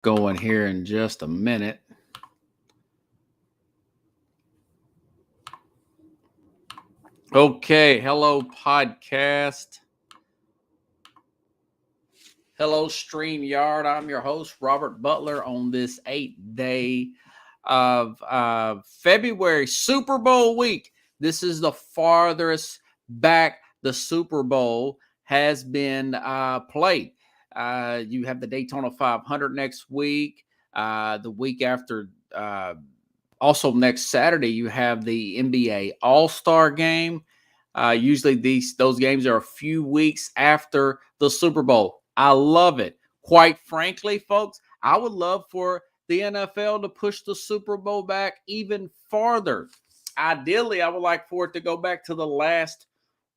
going here in just a minute. Okay, hello podcast. Hello StreamYard. I'm your host, Robert Butler, on this 8th day of February, Super Bowl week. This is the farthest back the Super Bowl has been played. You have the Daytona 500 next week. The week after, also next Saturday, you have the NBA All-Star Game. Usually those games are a few weeks after the Super Bowl. I love it. Quite frankly, folks, I would love for the NFL to push the Super Bowl back even farther. Ideally, I would like for it to go back to the last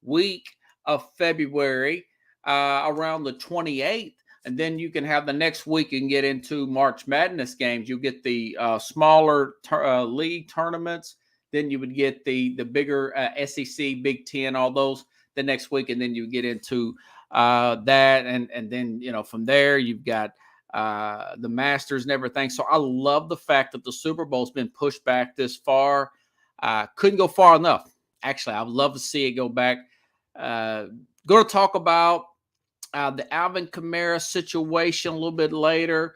week of February, around the 28th. And then you can have the next week and get into March Madness games. You'll get the smaller league tournaments. Then you would get the bigger SEC, Big Ten, all those the next week. And then you get into that. And then, from there, you've got the Masters and everything. So I love the fact that the Super Bowl's been pushed back this far. Couldn't go far enough. Actually, I would love to see it go back. Going to talk about the Alvin Kamara situation a little bit later.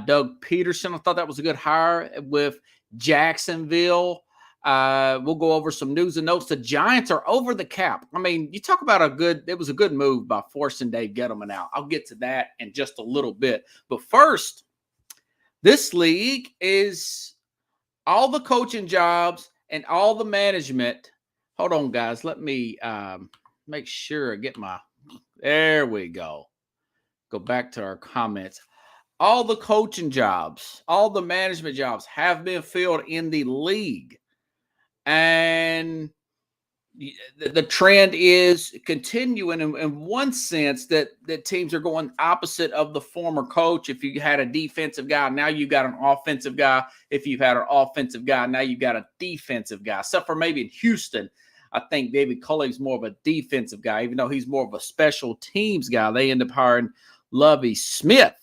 Doug Peterson, I thought that was a good hire with Jacksonville. We'll go over some news and notes. The Giants are over the cap. I mean, you talk about it was a good move by forcing Dave Gettleman out. I'll get to that in just a little bit. But first, this league is all the coaching jobs and all the management. Hold on, guys. Let me make sure I get there we go. Go back to our comments. All the coaching jobs, all the management jobs have been filled in the league. And the trend is continuing in one sense that teams are going opposite of the former coach. If you had a defensive guy, now you got an offensive guy. If you've had an offensive guy, now you got a defensive guy. Except for maybe in Houston, I think David Culley's more of a defensive guy, even though he's more of a special teams guy. They end up hiring Lovie Smith.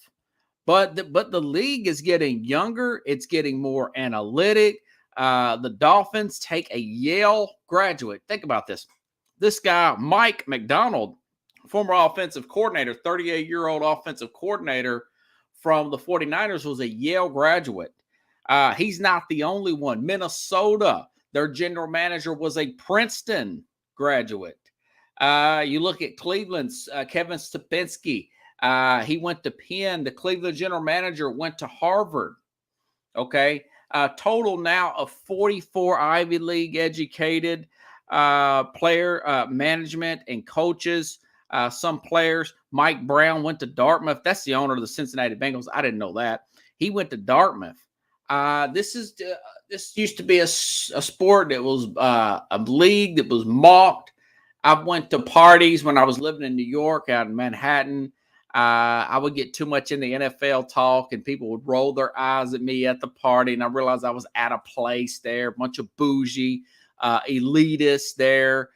But the league is getting younger. It's getting more analytic. The Dolphins take a Yale graduate. Think about this. This guy, Mike McDaniel, former offensive coordinator, 38-year-old offensive coordinator from the 49ers, was a Yale graduate. He's not the only one. Minnesota, their general manager was a Princeton graduate. You look at Cleveland's Kevin Stefanski. He went to Penn. The Cleveland general manager went to Harvard. Okay. Total now of 44 Ivy League educated player management and coaches. Some players. Mike Brown went to Dartmouth. That's the owner of the Cincinnati Bengals. I didn't know that. He went to Dartmouth. This used to be a sport that was a league that was mocked. I went to parties when I was living in New York out in Manhattan. I would get too much in the NFL talk, and people would roll their eyes at me at the party, and I realized I was out of place there. A bunch of bougie, elitists there,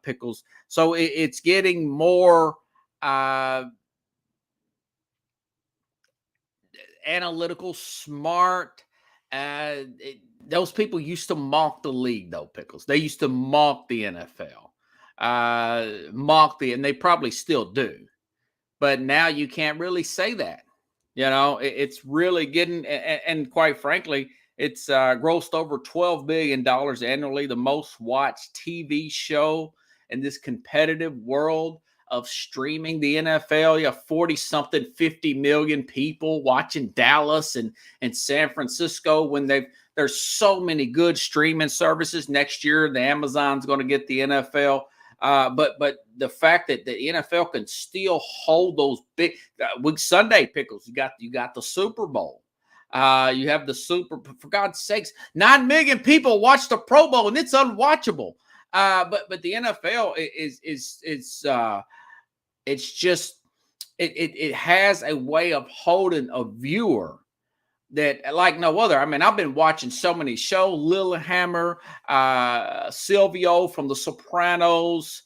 pickles. So it's getting more analytical, smart. Those people used to mock the league, though, pickles. They used to mock the NFL. And they probably still do, but now you can't really say that. It's really getting, and quite frankly, it's grossed over $12 billion annually, the most watched TV show in this competitive world of streaming the NFL. You have 40-something, 50 million people watching Dallas and San Francisco when there's so many good streaming services. Next year, the Amazon's going to get the NFL. But the fact that the NFL can still hold those big week Sunday pickles, you got the Super Bowl. You have the for God's sakes, 9 million people watch the Pro Bowl and it's unwatchable. But the NFL it has a way of holding a viewer that like no other. I mean, I've been watching so many shows. Lillehammer, Silvio from The Sopranos.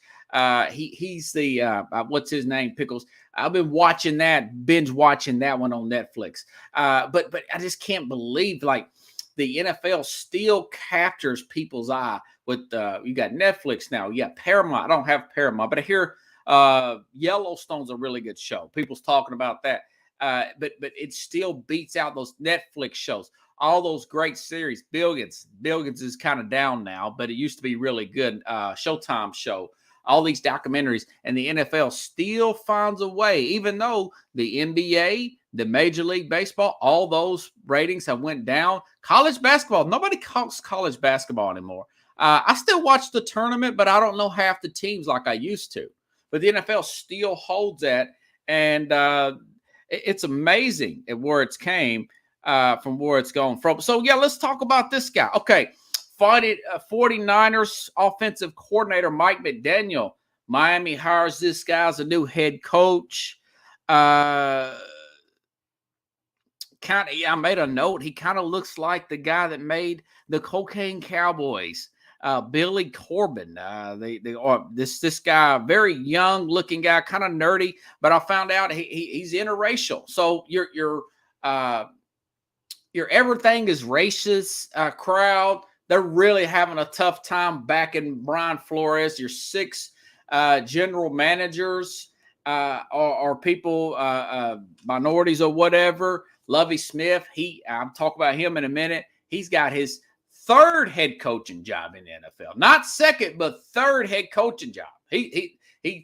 He's the what's his name? Pickles. I've been watching that, binge watching that one on Netflix. But I just can't believe like the NFL still captures people's eye with you got Netflix now, you got Paramount. I don't have Paramount, but I hear Yellowstone's a really good show. People's talking about that. But it still beats out those Netflix shows. All those great series. Billions is kind of down now, but it used to be really good. Showtime show. All these documentaries, and the NFL still finds a way, even though the NBA, the Major League Baseball, all those ratings have went down. College basketball, nobody calls college basketball anymore. I still watch the tournament, but I don't know half the teams like I used to. But the NFL still holds that, and it's amazing at where it's came from where it's gone from. So, yeah, let's talk about this guy. Okay. 49ers offensive coordinator Mike McDaniel. Miami hires this guy as a new head coach. I made a note. He kind of looks like the guy that made the Cocaine Cowboys, Billy Corbin. This guy, very young looking guy, kind of nerdy, but I found out he's interracial. So your everything is racist crowd. They're really having a tough time backing Brian Flores. Your 6 general managers or people, minorities or whatever. Lovie Smith, I'll talk about him in a minute. He's got his 3rd head coaching job in the NFL. Not 2nd, but 3rd head coaching job. He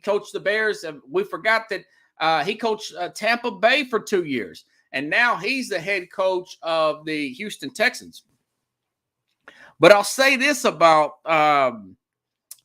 coached the Bears. We forgot that he coached Tampa Bay for 2 years. And now he's the head coach of the Houston Texans. But I'll say this about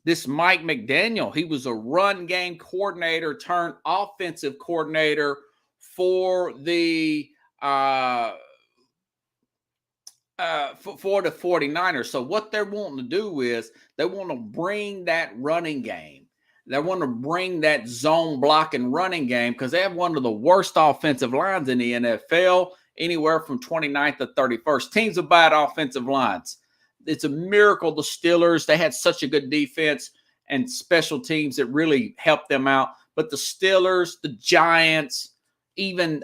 this Mike McDaniel. He was a run game coordinator turned offensive coordinator for the 49ers. So what they're wanting to do is they want to bring that running game. They want to bring that zone blocking running game because they have one of the worst offensive lines in the NFL, anywhere from 29th to 31st. Teams with bad offensive lines. It's a miracle the Steelers, they had such a good defense and special teams that really helped them out. But the Steelers, the Giants, even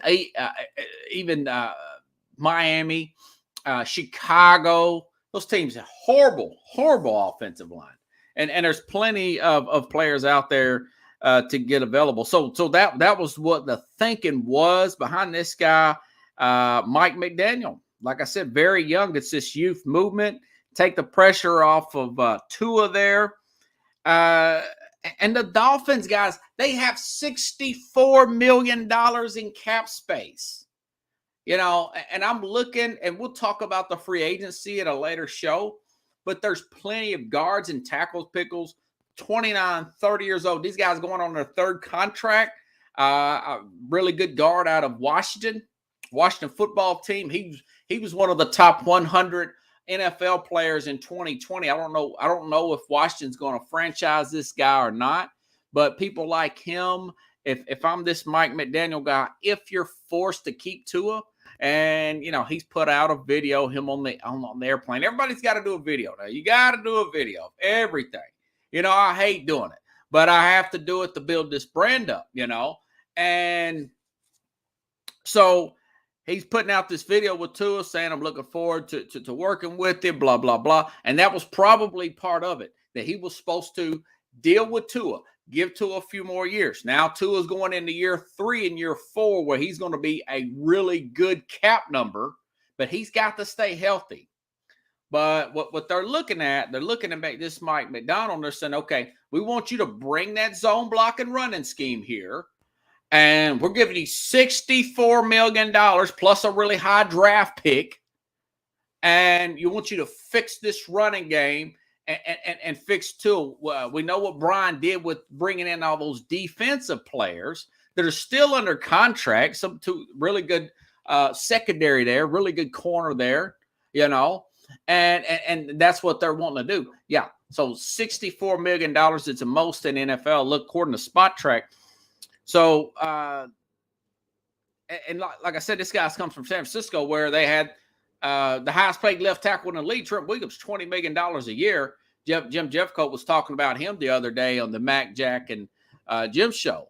Miami, Chicago, those teams have horrible offensive line. And there's plenty of players out there to get available. So that was what the thinking was behind this guy, Mike McDaniel. Like I said, very young. It's this youth movement. Take the pressure off of Tua there. And the Dolphins, guys, they have $64 million in cap space. You know, and I'm looking, and we'll talk about the free agency at a later show, but there's plenty of guards and tackles, pickles, 29, 30 years old. These guys going on their 3rd contract. A really good guard out of Washington football team. He was one of the top 100 NFL players in 2020. I don't know if Washington's going to franchise this guy or not, but people like him, if I'm this Mike McDaniel guy, if you're forced to keep Tua, and you know he's put out a video him on the airplane. Everybody's got to do a video now. You got to do a video of everything. You know, I hate doing it, but I have to do it to build this brand up. You know, and so he's putting out this video with Tua saying, I'm looking forward to working with him, blah, blah, blah. And that was probably part of it, that he was supposed to deal with Tua, give Tua a few more years. Now Tua's going into year 3 and year 4 where he's going to be a really good cap number, but he's got to stay healthy. But what they're looking at make this Mike McDaniel. They're saying, okay, we want you to bring that zone block and running scheme here. And we're giving you $64 million plus a really high draft pick. And you want you to fix this running game and fix Tua. We know what Brian did with bringing in all those defensive players that are still under contract. Some two really good secondary there, really good corner there, you know. And that's what they're wanting to do. Yeah. So $64 million is the most in NFL. Look, according to Spot Track. So, and like I said, this guy comes from San Francisco, where they had the highest paid left tackle in the league, Trent Williams, $20 million a year. Jim Jeffcoat was talking about him the other day on the Mac, Jack, and Jim show.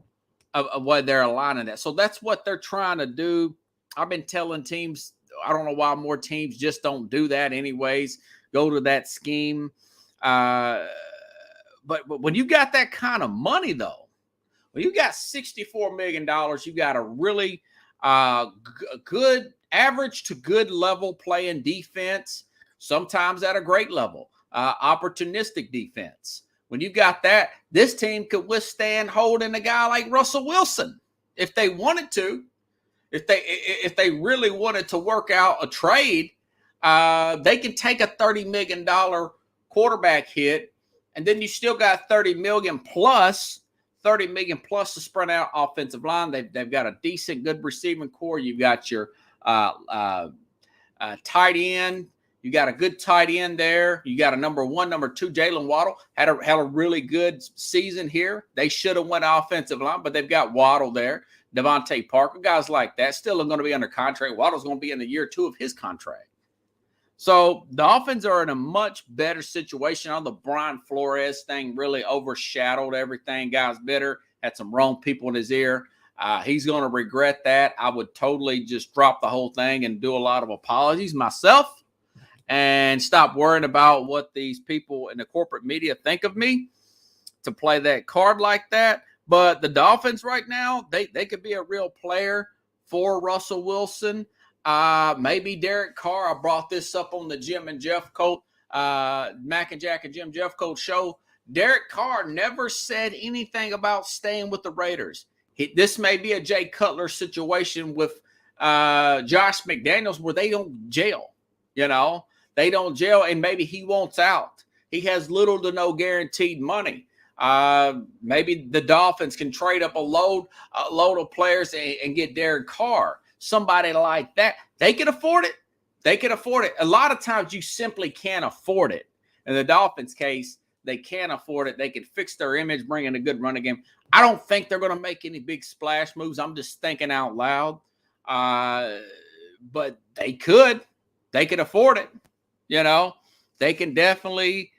of what they're aligning that. So that's what they're trying to do. I've been telling teams, I don't know why more teams just don't do that anyways, go to that scheme. But when you got that kind of money, though, when you got $64 million, you got a really good average to good level playing defense, sometimes at a great level, opportunistic defense. When you got that, this team could withstand holding a guy like Russell Wilson if they wanted to. If they really wanted to work out a trade, they can take a $30 million quarterback hit, and then you still got $30 million plus to spread out offensive line. They've got a decent, good receiving core. You've got your tight end. You got a good tight end there. You got a number 1, number 2. Jalen Waddle had a really good season here. They should have went offensive line, but they've got Waddle there. Devontae Parker, guys like that, still are going to be under contract. Waddle's going to be in the year 2 of his contract. So the Dolphins are in a much better situation. On the Brian Flores thing really overshadowed everything. Guys bitter, had some wrong people in his ear. He's going to regret that. I would totally just drop the whole thing and do a lot of apologies myself and stop worrying about what these people in the corporate media think of me to play that card like that. But the Dolphins right now, they could be a real player for Russell Wilson. Maybe Derek Carr. I brought this up on the Jim and Jeff Colt, Mac and Jack and Jim Jeff Colt show. Derek Carr never said anything about staying with the Raiders. This may be a Jay Cutler situation with Josh McDaniels where they don't jail. They don't jail, and maybe he wants out. He has little to no guaranteed money. Maybe the Dolphins can trade up a load of players and get Derek Carr. Somebody like that. They can afford it. They can afford it. A lot of times you simply can't afford it. In the Dolphins' case, they can't afford it. They can fix their image, bring in a good running game. I don't think they're going to make any big splash moves. I'm just thinking out loud. But they could. They can afford it. They can definitely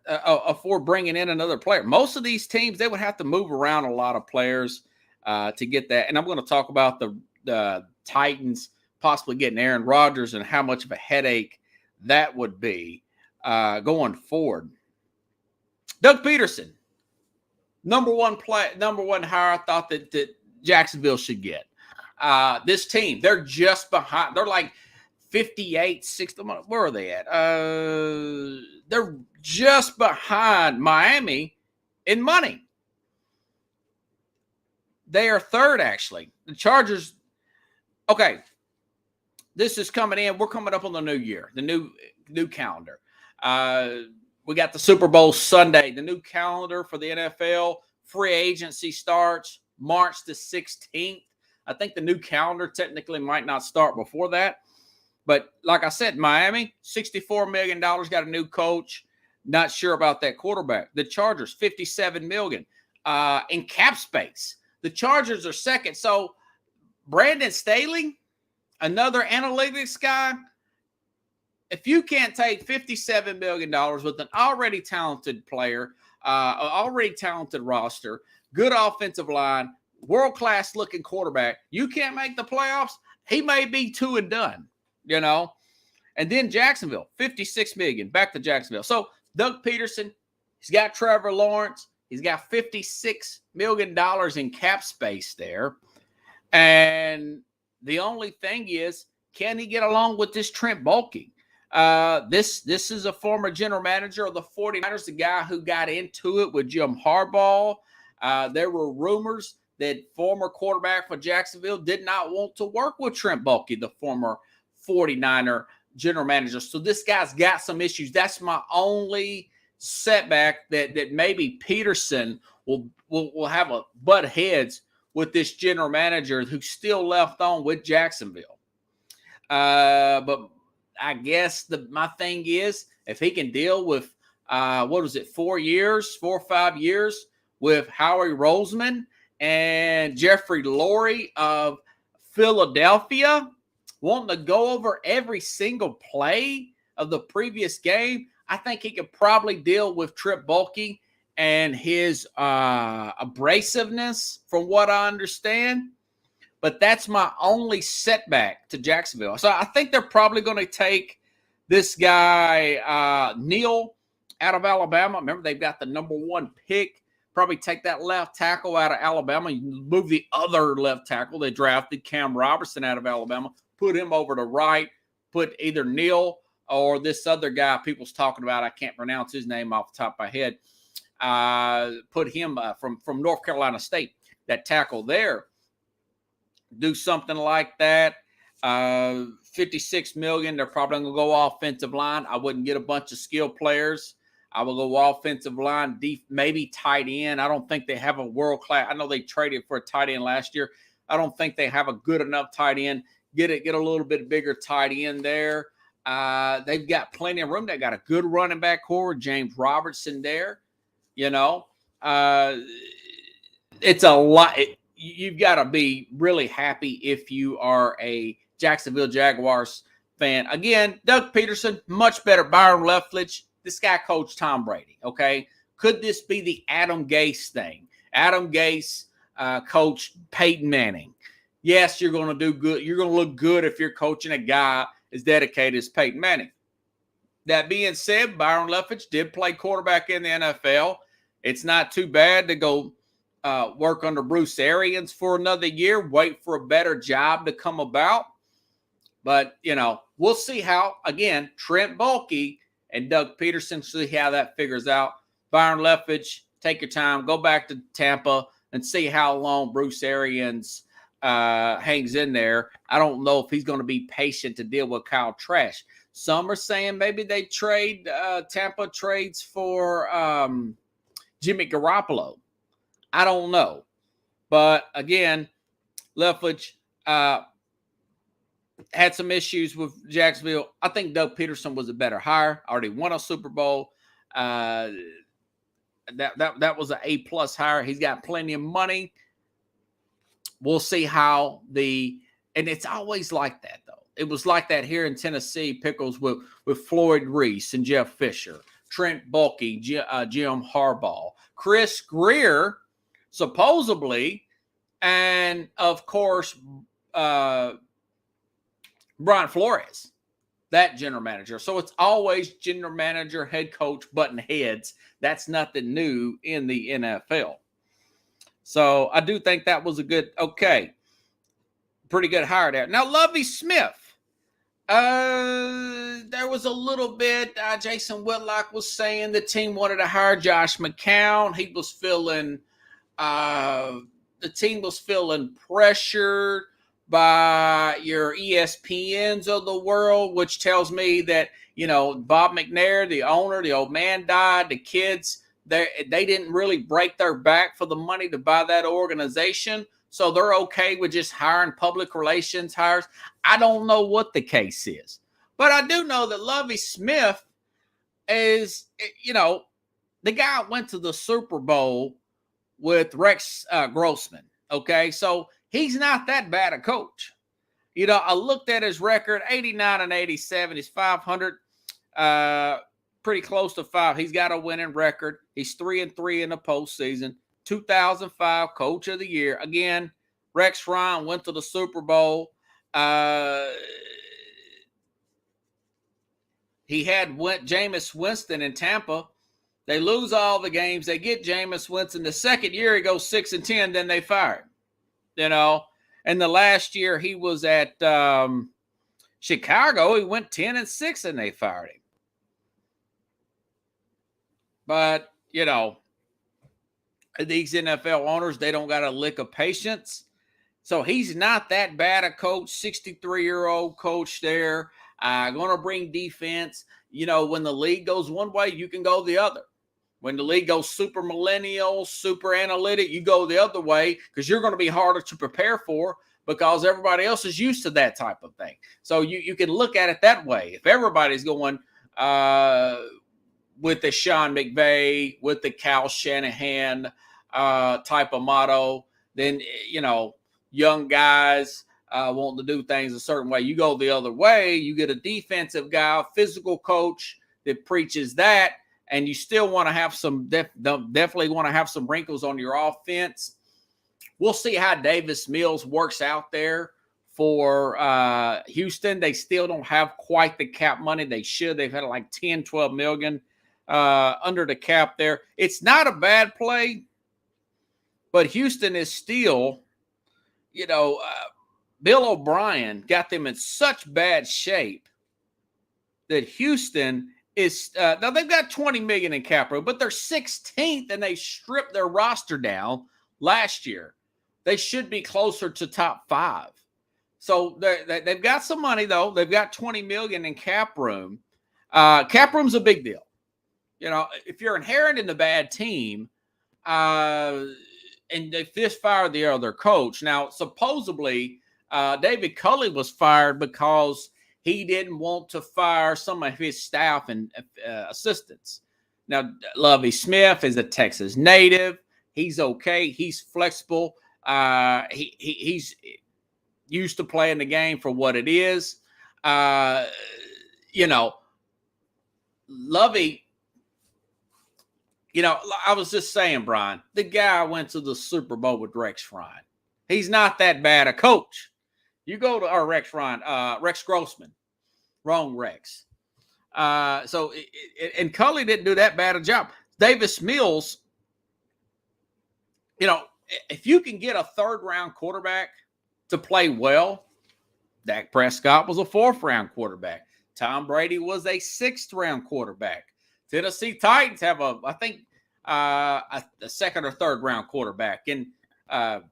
afford bringing in another player. Most of these teams, they would have to move around a lot of players to get that. And I'm going to talk about the Titans possibly getting Aaron Rodgers and how much of a headache that would be going forward. Doug Peterson, number one hire I thought that Jacksonville should get. This team, they're just behind. They're like 58, 60. Where are they at? They're just behind Miami in money. They are third, actually. The Chargers, okay, this is coming in. We're coming up on the new year, the new calendar. We got the Super Bowl Sunday, the new calendar for the NFL. Free agency starts March the 16th. I think the new calendar technically might not start before that. But like I said, Miami, $64 million, got a new coach. Not sure about that quarterback. The Chargers, $57 million in cap space. The Chargers are second. So Brandon Staley, another analytics guy, if you can't take $57 million with an already talented player, already talented roster, good offensive line, world-class looking quarterback, you can't make the playoffs, he may be 2 and done, And then Jacksonville, $56 million, back to Jacksonville. So Doug Peterson, he's got Trevor Lawrence. He's got $56 million in cap space there. And the only thing is, can he get along with this Trent Baalke? This is a former general manager of the 49ers, the guy who got into it with Jim Harbaugh. There were rumors that former quarterback for Jacksonville did not want to work with Trent Baalke, the former 49er general manager. So this guy's got some issues. That's my only setback, that maybe Peterson will have a butt heads with this general manager who's still left on with Jacksonville. But I guess my thing is, if he can deal with 4 or 5 years with Howie Roseman and Jeffrey Lurie of Philadelphia, wanting to go over every single play of the previous game, I think he could probably deal with Trent Baalke and his abrasiveness, from what I understand. But that's my only setback to Jacksonville. So I think they're probably going to take this guy, Neal, out of Alabama. Remember, they've got the number 1 pick. Probably take that left tackle out of Alabama. You move the other left tackle. They drafted Cam Robertson out of Alabama. Put him over to right. Put either Neal or this other guy people's talking about. I can't pronounce his name off the top of my head. Put him from North Carolina State, that tackle there. Do something like that. $56 million. They're probably going to go offensive line. I wouldn't get a bunch of skill players. I will go offensive line, maybe tight end. I don't think they have a world class. I know they traded for a tight end last year. I don't think they have a good enough tight end. Get a little bit bigger tight end there. They've got plenty of room. They got a good running back core, James Robertson there. It's a lot. You've got to be really happy if you are a Jacksonville Jaguars fan. Again, Doug Peterson, much better. Byron Leftwich, this guy coached Tom Brady, okay? Could this be the Adam Gase thing? Adam Gase coached Peyton Manning. Yes, you're going to do good. You're going to look good if you're coaching a guy as dedicated as Peyton Manning. That being said, Byron Leftwich did play quarterback in the NFL. It's not too bad to go work under Bruce Arians for another year, wait for a better job to come about. But, we'll see how, again, Trent Baalke and Doug Peterson, see how that figures out. Byron Leftwich, take your time, go back to Tampa and see how long Bruce Arians hangs in there. I don't know if he's going to be patient to deal with Kyle Trask. Some are saying maybe they trade, Tampa trades for Jimmy Garoppolo. I don't know. But again, Leftwich had some issues with Jacksonville. I think Doug Peterson was a better hire. Already won a Super Bowl. That was an A+ hire. He's got plenty of money. We'll see how and it's always like that, though. It was like that here in Tennessee, Pickles, with Floyd Reese and Jeff Fisher, Trent Baalke, Jim Harbaugh, Chris Greer, supposedly, and, of course, Brian Flores, that general manager. So it's always general manager, head coach, button heads. That's nothing new in the NFL. So I do think that was pretty good hire there. Now, Lovie Smith. There was a little bit, Jason Whitlock was saying the team wanted to hire Josh McCown. He was feeling, the team was feeling pressured by your ESPNs of the world, which tells me that, Bob McNair, the owner, the old man died, the kids, they didn't really break their back for the money to buy that organization. So they're okay with just hiring public relations hires. I don't know what the case is. But I do know that Lovie Smith is, the guy went to the Super Bowl with Rex Grossman. Okay, so he's not that bad a coach. I looked at his record, 89-87. He's 500, pretty close to 5. He's got a winning record. He's 3-3 in the postseason. 2005 Coach of the Year. Again, Rex Ryan went to the Super Bowl. He had Jameis Winston in Tampa. They lose all the games. They get Jameis Winston. The second year, he goes 6-10. Then they fire him. And the last year he was at Chicago, he went 10-6, and they fired him. But these NFL owners, they don't got a lick of patience. So he's not that bad a coach, 63-year-old coach there. Going to bring defense. When the league goes one way, you can go the other. When the league goes super millennial, super analytic, you go the other way because you're going to be harder to prepare for because everybody else is used to that type of thing. So you can look at it that way. If everybody's going with the Sean McVay, with the Cal Shanahan type of motto, then, young guys wanting to do things a certain way. You go the other way, you get a defensive guy, a physical coach that preaches that, and you still want to have some definitely want to have some wrinkles on your offense. We'll see how Davis Mills works out there for Houston. They still don't have quite the cap money they should. They've had like 10, 12 million under the cap there. It's not a bad play, but Houston is still, Bill O'Brien got them in such bad shape that Houston is now they've got 20 million in cap room, but they're 16th and they stripped their roster down last year. They should be closer to top 5. So they've got some money though. They've got 20 million in cap room. Cap room's a big deal. If you're inheriting a bad team, and they just fired the other coach. Now, supposedly, David Culley was fired because he didn't want to fire some of his staff and assistants. Now, Lovie Smith is a Texas native. He's okay. He's flexible. He's used to playing the game for what it is. Lovie, I was just saying, Brian, the guy went to the Super Bowl with Rex Ryan. He's not that bad a coach. You go to Rex Grossman. Wrong Rex. And Culley didn't do that bad a job. Davis Mills, if you can get a third-round quarterback to play well, Dak Prescott was a fourth-round quarterback. Tom Brady was a sixth-round quarterback. Tennessee Titans have a second or third-round quarterback. And, Ryan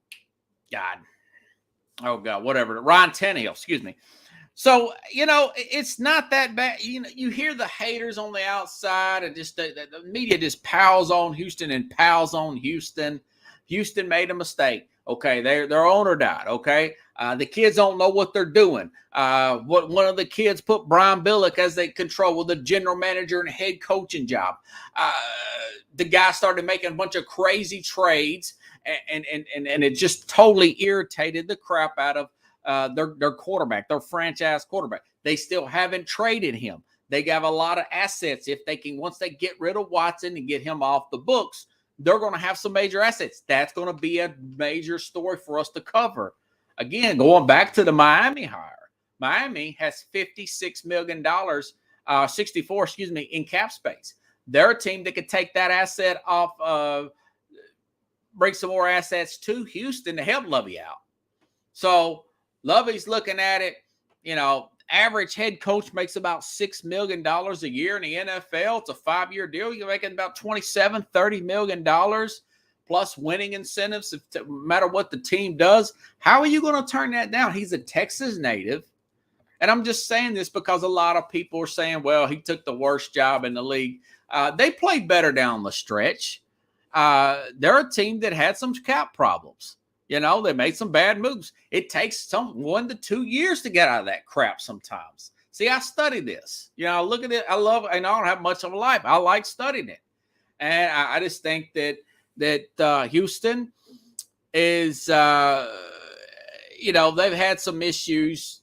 Tannehill, excuse me. So, it's not that bad. You hear the haters on the outside and just the media just piles on Houston and piles on Houston. Houston made a mistake. Okay, their owner died. Okay, the kids don't know what they're doing. One of the kids put Brian Billick as they control the general manager and head coaching job. The guy started making a bunch of crazy trades, and it just totally irritated the crap out of their quarterback, their franchise quarterback. They still haven't traded him. They have a lot of assets. If they can, once they get rid of Watson and get him off the books, they're going to have some major assets. That's going to be a major story for us to cover. Again, going back to the Miami hire. Miami has $56 million, 64, in cap space. They're a team that could take that asset off, bring some more assets to Houston to help Lovie out. So Lovie's looking at it, average head coach makes about $6 million a year in the NFL. It's a 5-year deal. You're making about $30 million plus winning incentives, no matter what the team does. How are you going to turn that down? He's a Texas native. And I'm just saying this because a lot of people are saying, well, he took the worst job in the league. They played better down the stretch. They're a team that had some cap problems. They made some bad moves. It takes 1 to 2 years to get out of that crap sometimes. See, I study this. I look at it. I love it. And I don't have much of a life. I like studying it. And I just think that Houston is, they've had some issues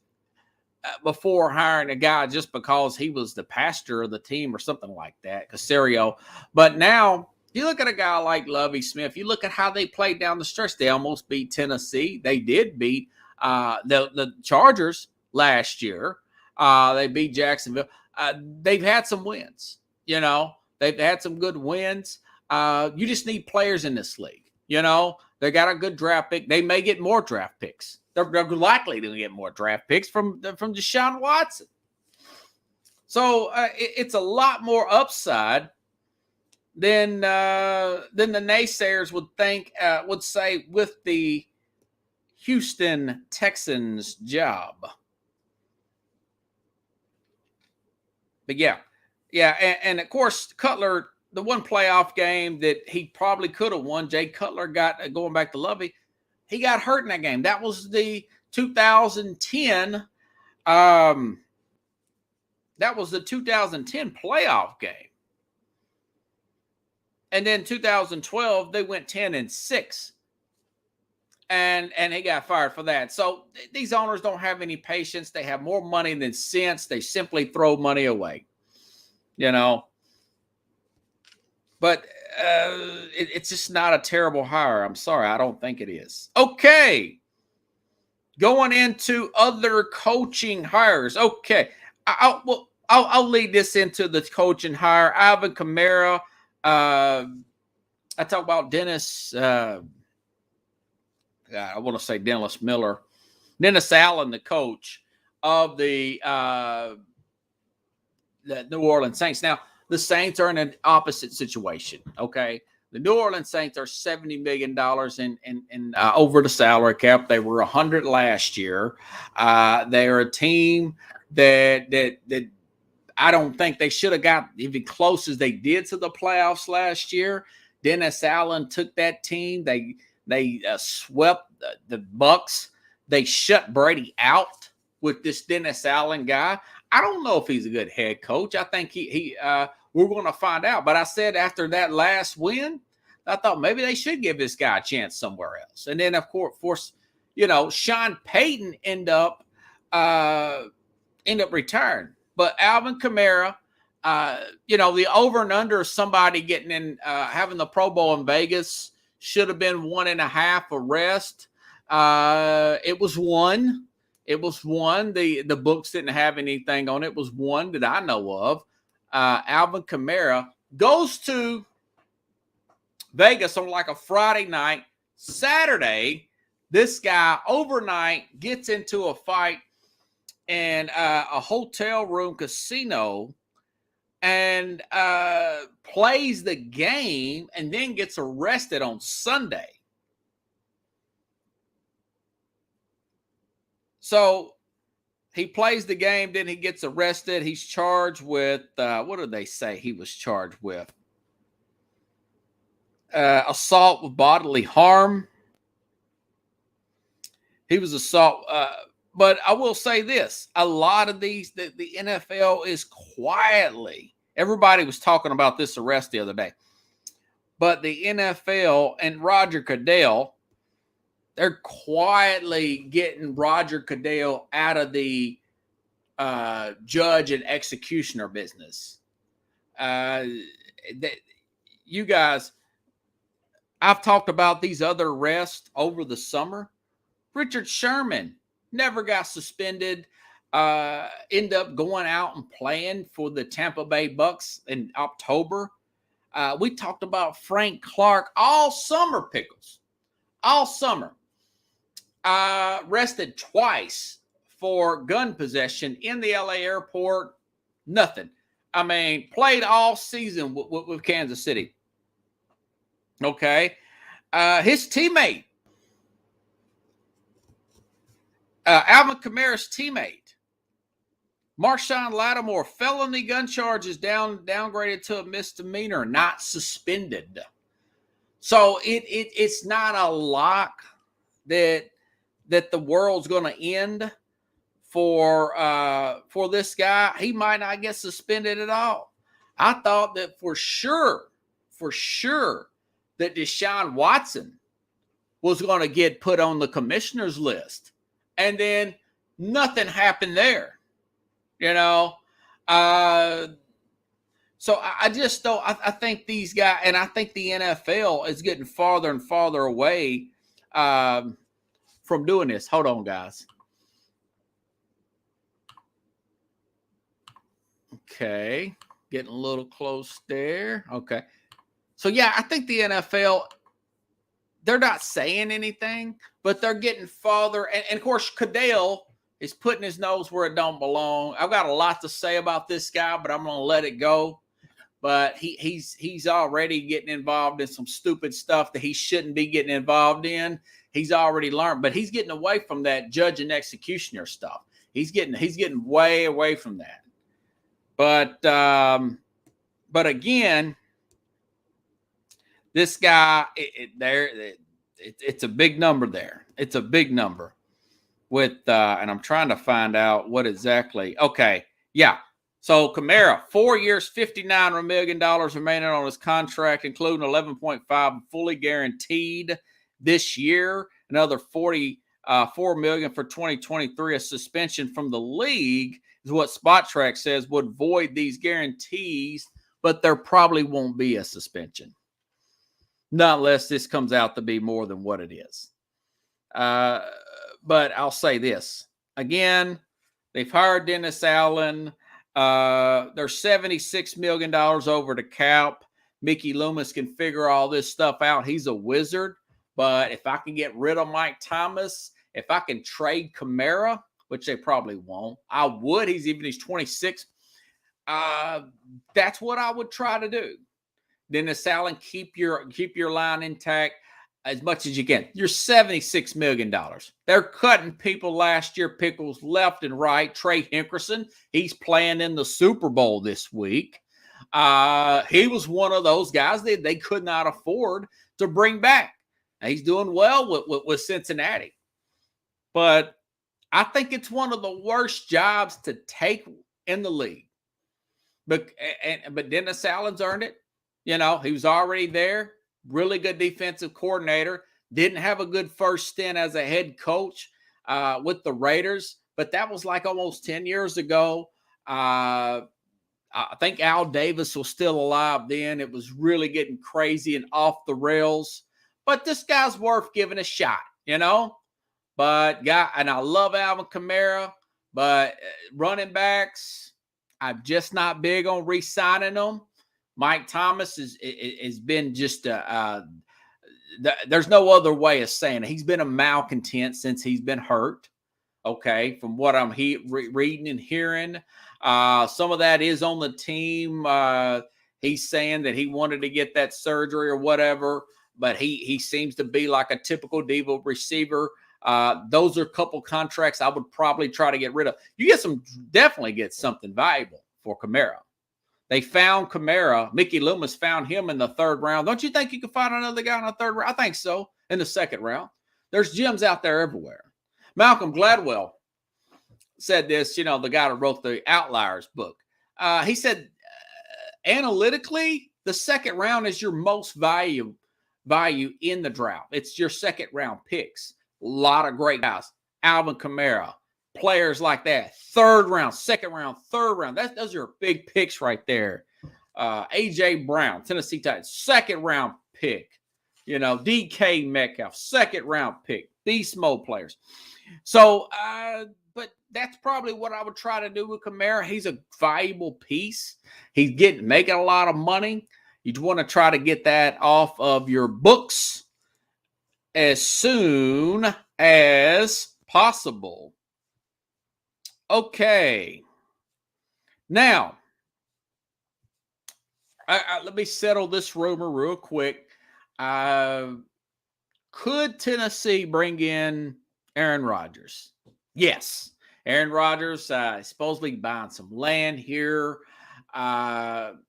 before hiring a guy just because he was the pastor of the team or something like that, Casario. But now, you look at a guy like Lovie Smith, you look at how they played down the stretch. They almost beat Tennessee. They did beat the Chargers last year. They beat Jacksonville. They've had some wins. They've had some good wins. You just need players in this league. They got a good draft pick. They may get more draft picks. They're likely to get more draft picks from Deshaun Watson. So it's a lot more upside than the naysayers would say with the Houston Texans job. But yeah, and of course Cutler, the one playoff game that he probably could have won, Jay Cutler got, going back to Lovie, he got hurt in that game. That was the 2010. That was the 2010 playoff game. And then 2012, they went 10-6. And he got fired for that. So these owners don't have any patience. They have more money than sense. They simply throw money away. But it's just not a terrible hire. I'm sorry. I don't think it is. Okay. Going into other coaching hires. Okay. I'll lead this into the coaching hire. Alvin Kamara. I talk about Dennis. I want to say Dennis Miller. Dennis Allen, the coach of the New Orleans Saints. Now, the Saints are in an opposite situation, okay? The New Orleans Saints are $70 million in over the salary cap. They were 100 last year. They're a team that I don't think they should have got even close as they did to the playoffs last year. Dennis Allen took that team. They swept the Bucks. They shut Brady out with this Dennis Allen guy. I don't know if he's a good head coach. I think we're going to find out. But I said after that last win, I thought maybe they should give this guy a chance somewhere else. And then, of course, Sean Payton end up retiring. But Alvin Kamara, the over and under of somebody getting in, having the Pro Bowl in Vegas should have been 1.5 arrest. It was 1. It was 1. The books didn't have anything on it. It was 1 that I know of. Alvin Kamara goes to Vegas on like a Friday night. Saturday, this guy overnight gets into a fight in a hotel room casino and plays the game and then gets arrested on Sunday. So he plays the game, then he gets arrested. He's charged with, what did they say he was charged with? Assault with bodily harm. He was assault. But I will say this. A lot of these, the NFL is quietly, everybody was talking about this arrest the other day. But the NFL and Roger Goodell, they're quietly getting Roger Goodell out of the judge and executioner business. You guys, I've talked about these other arrests over the summer. Richard Sherman never got suspended. Ended up going out and playing for the Tampa Bay Bucks in October. We talked about Frank Clark all summer, Pickles. All summer. Arrested twice for gun possession in the LA airport. Nothing. I mean, played all season with Kansas City. Okay. His teammate, Alvin Kamara's teammate, Marshawn Lattimore, felony gun charges downgraded to a misdemeanor, not suspended. So it's not a lock that the world's going to end for this guy. He might not get suspended at all. I thought that for sure that Deshaun Watson was going to get put on the commissioner's list. And then nothing happened there, So I just don't. I think these guys, and I think the NFL is getting farther and farther away from doing this. Hold on, guys. Okay, getting a little close there. Okay, so yeah, I think the NFL, they're not saying anything, but they're getting farther. And of course, Goodell is putting his nose where it don't belong. I've got a lot to say about this guy, but I'm going to let it go. But he's already getting involved in some stupid stuff that he shouldn't be getting involved in. He's already learned, but he's getting away from that judge and executioner stuff. He's getting way away from that. But again, this guy, it's a big number there. It's a big number with, and I'm trying to find out what exactly. Okay, yeah. So Kamara, 4 years, $59 million remaining on his contract, including 11.5 fully guaranteed this year. Another $44 million for 2023. A suspension from the league is what Spot Track says would void these guarantees but there probably won't be a suspension. Not unless this comes out to be more than what it is. But I'll say this. Again, they've hired Dennis Allen. They're $76 million over the cap. Mickey Loomis can figure all this stuff out. He's a wizard. But if I can get rid of Mike Thomas, if I can trade Kamara, which they probably won't, I would. He's 26. That's what I would try to do. Dennis Allen, keep your line intact as much as you can. You're $76 million. They're cutting people last year, pickles left and right. Trey Henderson, he's playing in the Super Bowl this week. He was one of those guys that they could not afford to bring back. He's doing well with Cincinnati. But I think it's one of the worst jobs to take in the league. But Dennis Allen's earned it. He was already there. Really good defensive coordinator. Didn't have a good first stint as a head coach with the Raiders. But that was like almost 10 years ago. I think Al Davis was still alive then. It was really getting crazy and off the rails. But this guy's worth giving a shot, But and I love Alvin Kamara, but running backs, I'm just not big on re-signing them. Mike Thomas has been just there's no other way of saying it. He's been a malcontent since he's been hurt. Okay, from what I'm reading and hearing, some of that is on the team. He's saying that he wanted to get that surgery or whatever, but he seems to be like a typical diva receiver. Those are a couple contracts I would probably try to get rid of. You definitely get something valuable for Kamara. They found Kamara. Mickey Loomis found him in the third round. Don't you think you could find another guy in the third round? I think so. In the second round. There's gems out there everywhere. Malcolm Gladwell said this, the guy that wrote the Outliers book. He said, analytically, the second round is your most value in the draft. It's your second round picks. A lot of great guys. Alvin Kamara, players like that. Third round, second round, third round. Those are big picks right there. A.J. Brown, Tennessee Titans, second round pick. DK Metcalf, second round pick. Beast mode players. So, but that's probably what I would try to do with Kamara. He's a valuable piece. He's making a lot of money. You'd want to try to get that off of your books as soon as possible. Okay. Now, let me settle this rumor real quick. Could Tennessee bring in Aaron Rodgers? Yes. Aaron Rodgers is supposedly buying some land here.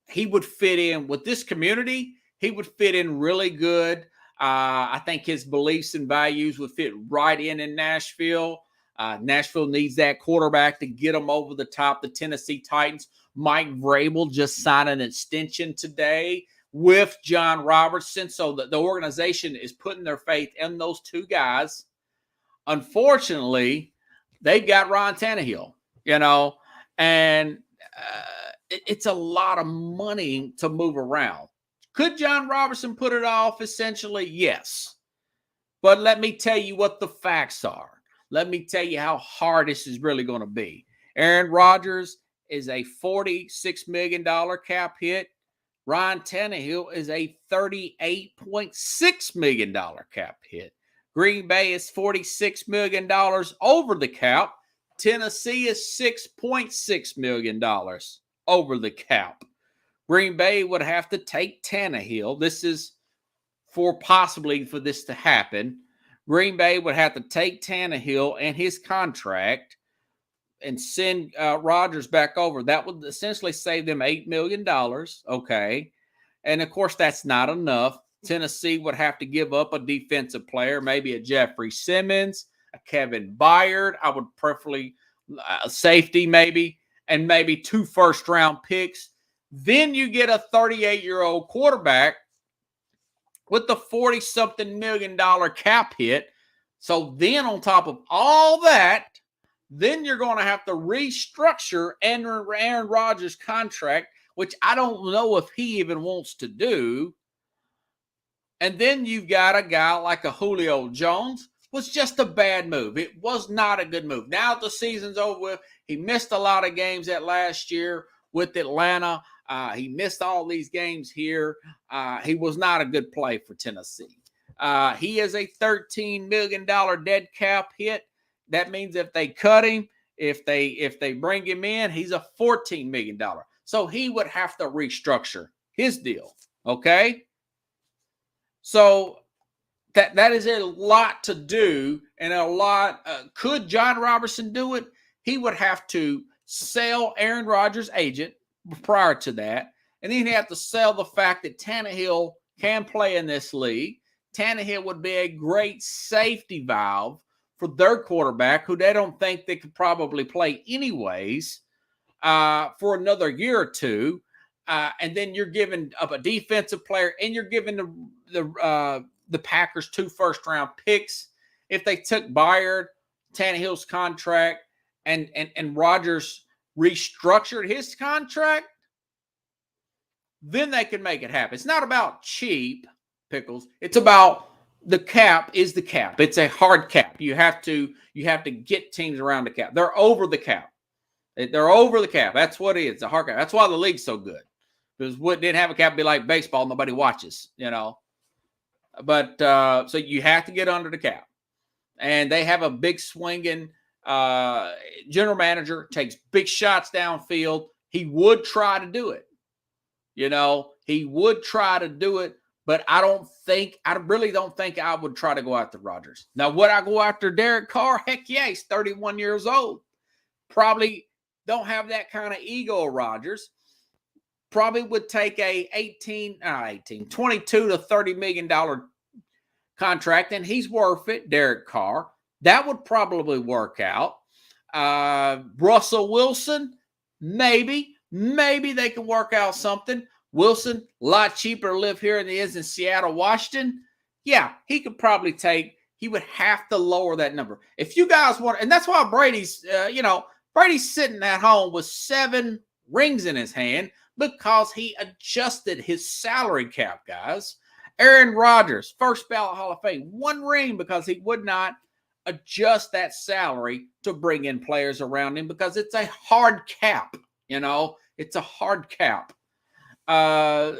He would fit in with this community. He would fit in really good. I think his beliefs and values would fit right in Nashville. Nashville needs that quarterback to get them over the top. The Tennessee Titans, Mike Vrabel just signed an extension today with John Robertson. So the organization is putting their faith in those two guys. Unfortunately, they've got Ryan Tannehill, and it's a lot of money to move around. Could John Robertson put it off? Essentially, yes. But let me tell you what the facts are. Let me tell you how hard this is really going to be. Aaron Rodgers is a $46 million cap hit. Ryan Tannehill is a $38.6 million cap hit. Green Bay is $46 million over the cap. Tennessee is $6.6 million over the cap. Green Bay would have to take Tannehill. This is for this to happen. Green Bay would have to take Tannehill and his contract and send Rodgers back over. That would essentially save them $8 million. Okay. And of course, that's not enough. Tennessee would have to give up a defensive player, maybe a Jeffrey Simmons, a Kevin Byard. I would preferably a safety maybe, and maybe 2 first-round picks. Then you get a 38-year-old quarterback with the $40-something million cap hit. So then on top of all that, then you're going to have to restructure Aaron Rodgers' contract, which I don't know if he even wants to do. And then you've got a guy like a Julio Jones. Was just a bad move. It was not a good move. Now the season's over with. He missed a lot of games that last year with Atlanta. He missed all these games here. He was not a good play for Tennessee. He is a $13 million dead cap hit. That means if they cut him, if they bring him in, he's a $14 million. So he would have to restructure his deal. Okay? So that is a lot to do, and a lot. Could John Robertson do it? He would have to sell Aaron Rodgers' agent prior to that, and then he'd have to sell the fact that Tannehill can play in this league. Tannehill would be a great safety valve for their quarterback, who they don't think they could probably play anyways for another year or two. And then you're giving up a defensive player, and you're giving the Packers 2 first-round picks. If they took Byard, Tannehill's contract, and Rodgers restructured his contract, then they can make it happen. It's not about cheap, Pickles. It's about the cap is the cap. It's a hard cap. You have to get teams around the cap. They're over the cap. They're over the cap. That's what it is. It's a hard cap. That's why the league's so good. Because what didn't have a cap be like baseball, nobody watches, But so you have to get under the cap. And they have a big swinging general manager, takes big shots downfield. He would try to do it. He would try to do it, but I really don't think I would try to go after Rodgers. Now, would I go after Derek Carr? Heck yeah, he's 31 years old. Probably don't have that kind of ego of Rodgers. Probably would take a 22 to $30 million contract, and he's worth it, Derek Carr. That would probably work out. Russell Wilson, maybe they can work out something. Wilson, a lot cheaper to live here than he is in Seattle, Washington. Yeah, he would have to lower that number. If you guys want, and that's why Brady's sitting at home with 7 rings in his hand, because he adjusted his salary cap, guys. Aaron Rodgers, first ballot Hall of Fame, 1 ring because he would not adjust that salary to bring in players around him because it's a hard cap, It's a hard cap. But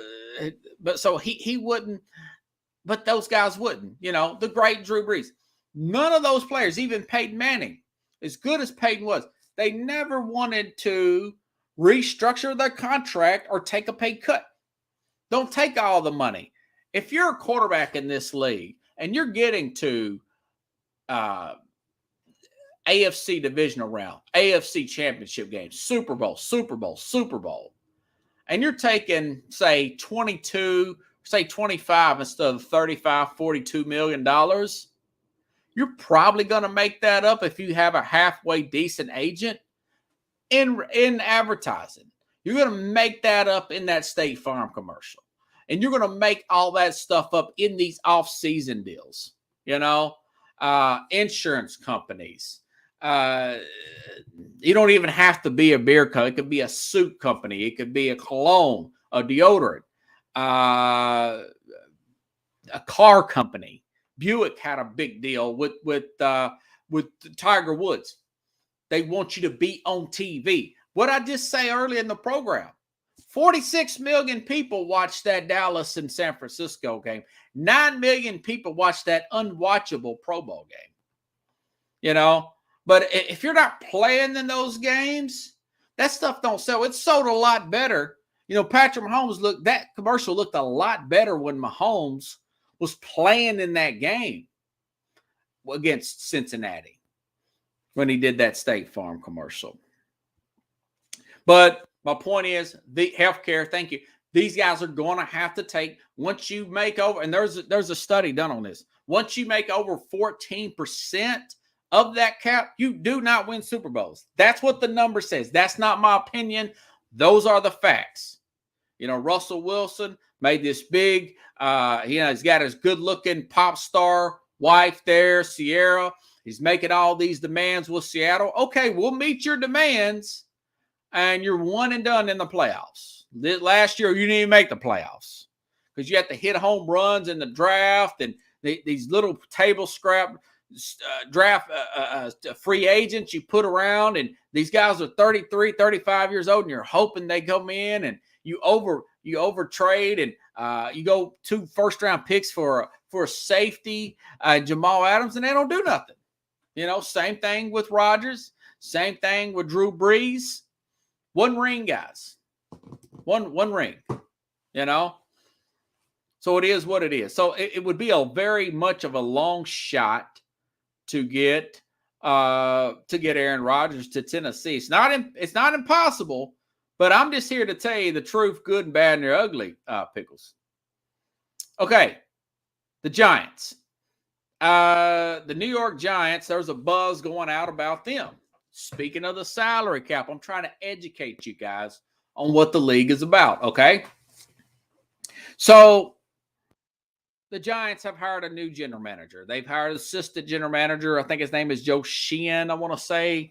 so he wouldn't, but those guys wouldn't, the great Drew Brees. None of those players, even Peyton Manning, as good as Peyton was, they never wanted to restructure their contract or take a pay cut. Don't take all the money. If you're a quarterback in this league and you're getting to AFC divisional round, AFC championship games, Super Bowl, and you're taking, say, 22, say 25 instead of 35, $42 million, you're probably going to make that up if you have a halfway decent agent in advertising. You're going to make that up in that State Farm commercial. And you're going to make all that stuff up in these off-season deals, insurance companies. You don't even have to be a beer company. It could be a suit company. It could be a cologne, a deodorant, a car company. Buick had a big deal with Tiger Woods. They want you to be on TV. What I just say earlier in the program, 46 million people watched that Dallas and San Francisco game. 9 million people watched that unwatchable Pro Bowl game. But if you're not playing in those games, that stuff don't sell. It sold a lot better. Patrick Mahomes that commercial looked a lot better when Mahomes was playing in that game against Cincinnati when he did that State Farm commercial. But my point is, the healthcare, thank you. These guys are going to have to take, once you make over, and there's a study done on this, once you make over 14% of that cap, you do not win Super Bowls. That's what the number says. That's not my opinion. Those are the facts. Russell Wilson made this big, he's got his good-looking pop star wife there, Sierra. He's making all these demands with Seattle. Okay, we'll meet your demands, and you're one and done in the playoffs. Last year, you didn't even make the playoffs because you have to hit home runs in the draft and these little table scrap draft free agents you put around, and these guys are 33, 35 years old, and you're hoping they come in, and you over trade, and you go 2 first-round picks for a safety, Jamal Adams, and they don't do nothing. Same thing with Rodgers, same thing with Drew Brees. One ring, guys. One ring. So it is what it is. So it would be a very much of a long shot to get Aaron Rodgers to Tennessee. It's not impossible, but I'm just here to tell you the truth, good and bad and they're ugly, Pickles. Okay, the Giants. The New York Giants, there's a buzz going out about them. Speaking of the salary cap, I'm trying to educate you guys on what the league is about, okay? So the Giants have hired a new general manager. They've hired an assistant general manager. I think his name is Joe Sheehan, I want to say.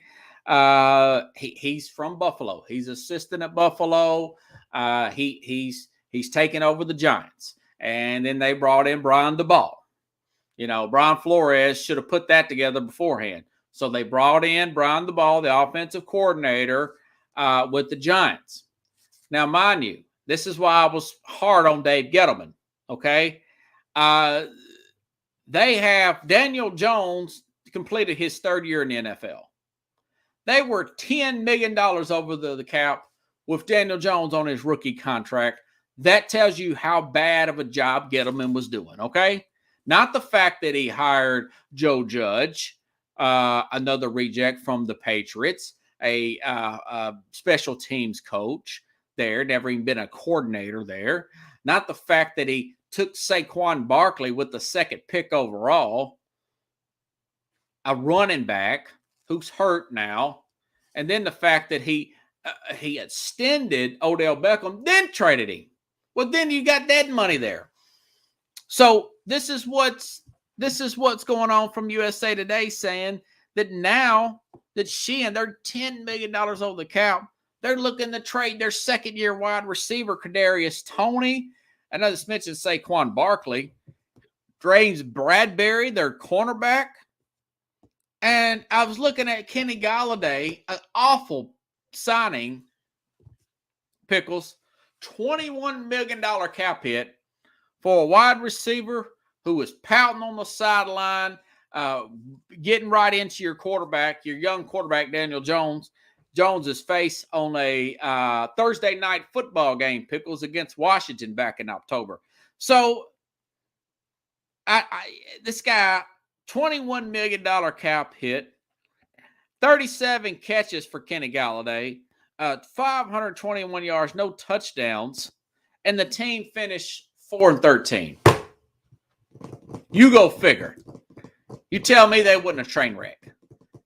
He's from Buffalo. He's assistant at Buffalo. He's taken over the Giants. And then they brought in Brian DeBall. Brian Flores should have put that together beforehand. So they brought in Brian DeBall, the offensive coordinator, with the Giants. Now, mind you, this is why I was hard on Dave Gettleman, okay? They have Daniel Jones completed his 3rd year in the NFL. They were $10 million over the cap with Daniel Jones on his rookie contract. That tells you how bad of a job Gettleman was doing, okay? Not the fact that he hired Joe Judge, another reject from the Patriots, a special teams coach there, never even been a coordinator there. Not the fact that he took Saquon Barkley with the 2nd pick overall, a running back who's hurt now, and then the fact that he extended Odell Beckham, then traded him. Well, then you got that money there. So this is what's going on from USA Today, saying that now that Sheehan, they're $10 million over the cap. They're looking to trade their 2nd-year wide receiver, Kadarius Toney. I know this mentioned Saquon Barkley. James Bradbury, their cornerback. And I was looking at Kenny Golladay, an awful signing, Pickles, $21 million cap hit for a wide receiver who was pouting on the sideline, getting right into your quarterback, your young quarterback, Daniel Jones. Jones's face on a Thursday night football game, Pickles, against Washington back in October. So this guy, $21 million cap hit, 37 catches for Kenny Golladay, 521 yards, no touchdowns, and the team finished 4-13. You go figure. You tell me they wasn't a train wreck.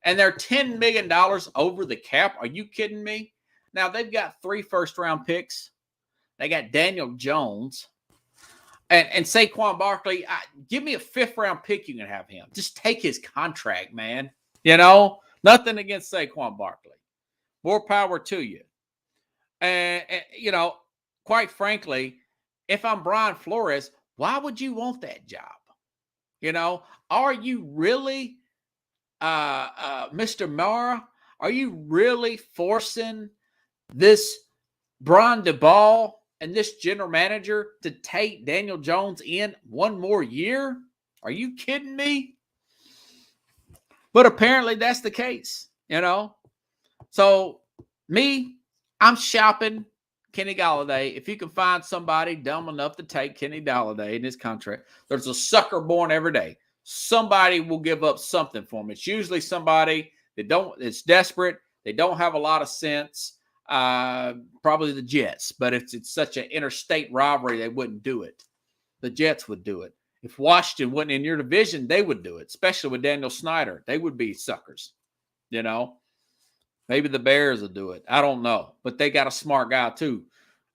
And they're $10 million over the cap. Are you kidding me? Now, they've got 3 first-round picks. They got Daniel Jones. And Saquon Barkley, give me a 5th-round pick, you can have him. Just take his contract, man. Nothing against Saquon Barkley. More power to you. And quite frankly, if I'm Brian Flores, why would you want that job? Are you really... Mr. Mara, are you really forcing this Brian DeBall and this general manager to take Daniel Jones in 1 more year? Are you kidding me? But apparently that's the case, So I'm shopping Kenny Golladay. If you can find somebody dumb enough to take Kenny Golladay in his contract, there's a sucker born every day. Somebody will give up something for him. It's usually somebody it's desperate. They don't have a lot of sense. Probably the Jets, but if it's such an interstate rivalry, they wouldn't do it. The Jets would do it. If Washington wasn't in your division, they would do it, especially with Daniel Snyder. They would be suckers, Maybe the Bears will do it. I don't know, but they got a smart guy too,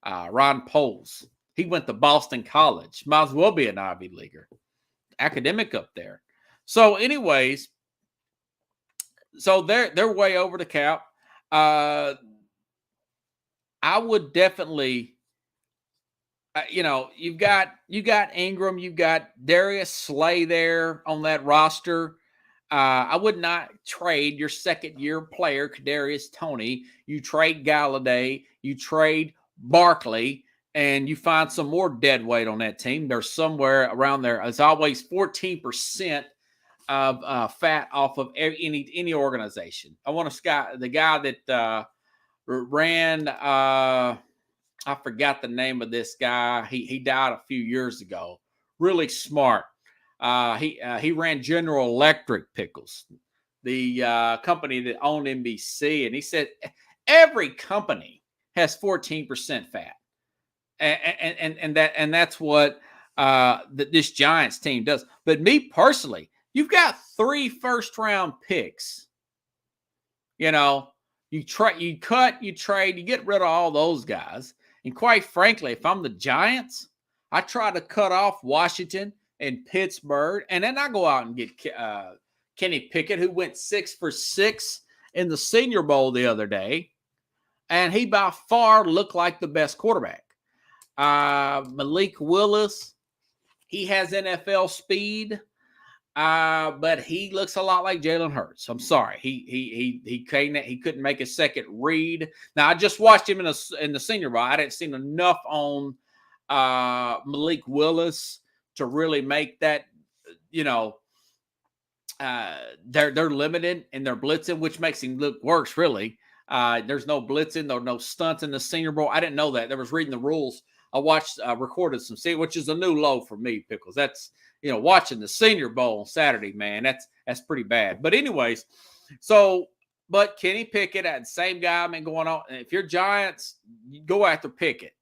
Ron Poles. He went to Boston College. Might as well be an Ivy Leaguer. Academic up there. So anyways, so they're way over the cap. I would definitely, you got Ingram, you've got Darius Slay there on that roster. I would not trade your second-year player, Kadarius Toney. You trade Galladay, you trade Barkley, and you find some more dead weight on that team. There's somewhere around there. It's always 14% of fat off of any organization. I want the guy that ran. I forgot the name of this guy. He died a few years ago. Really smart. He ran General Electric Pickles, the company that owned NBC, and he said every company has 14% fat, and that's what this Giants team does. But me personally, you've got 3 first-round picks. You cut, you trade, you get rid of all those guys. And quite frankly, if I'm the Giants, I try to cut off Washington and Pittsburgh, and then I go out and get Kenny Pickett, who went 6 for 6 in the Senior Bowl the other day, and he by far looked like the best quarterback. Malik Willis, he has NFL speed, but he looks a lot like Jalen Hurts. I'm sorry, he couldn't make a second read. Now I just watched him in the Senior Bowl. I didn't see enough on Malik Willis to really make that. They're limited in their blitzing, which makes him look worse. Really, there's no blitzing, no stunts in the Senior Bowl. I didn't know that. I was reading the rules. I watched, recorded some, which is a new low for me, Pickles. That's watching the Senior Bowl on Saturday, man. That's pretty bad. But anyways, but Kenny Pickett, that same guy, going on. If you're Giants, you go after Pickett.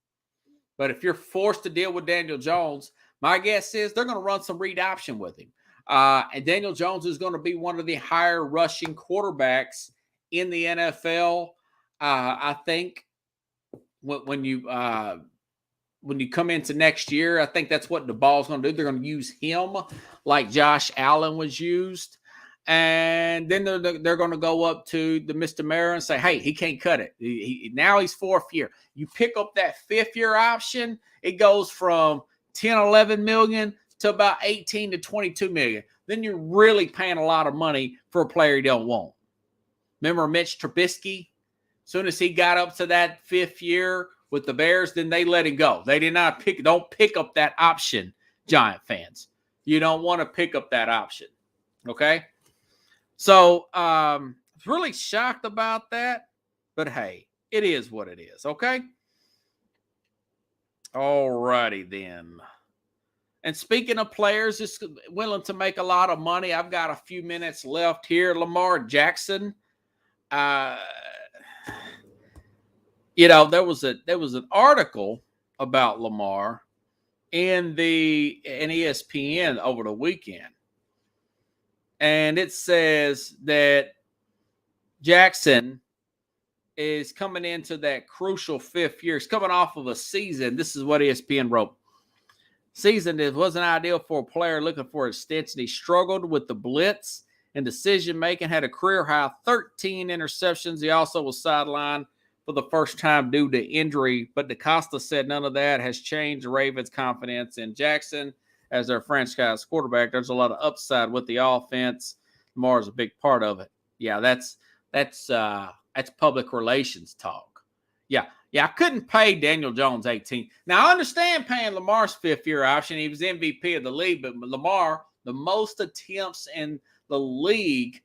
But if you're forced to deal with Daniel Jones, my guess is they're going to run some read option with him. And Daniel Jones is going to be one of the higher rushing quarterbacks in the NFL. I think when you come into next year, I think that's what the ball's going to do. They're going to use him like Josh Allen was used. And then they're going to go up to the Mr. Mara and say, hey, he can't cut it. Now he's 4th year. You pick up that 5th-year option, it goes from 10, 11 million to about 18 to 22 million. Then you're really paying a lot of money for a player you don't want. Remember Mitch Trubisky? As soon as he got up to that 5th year with the Bears, then they let him go. They did not don't pick up that option, Giant fans. You don't want to pick up that option. Okay? So, really shocked about that, but hey, it is what it is, okay? All righty then. And speaking of players just willing to make a lot of money, I've got a few minutes left here. Lamar Jackson, there was an article about Lamar in ESPN over the weekend. And it says that Jackson is coming into that crucial 5th year. He's coming off of a season. This is what ESPN wrote. Season that wasn't ideal for a player looking for extension. He struggled with the blitz and decision-making, had a career-high 13 interceptions. He also was sidelined for the first time due to injury. But DeCosta said none of that has changed the Ravens' confidence in Jackson as their franchise quarterback. There's a lot of upside with the offense. Lamar's a big part of it. Yeah, that's public relations talk. Yeah, I couldn't pay Daniel Jones 18. Now I understand paying Lamar's 5th-year option. He was MVP of the league, but Lamar, the most attempts in the league,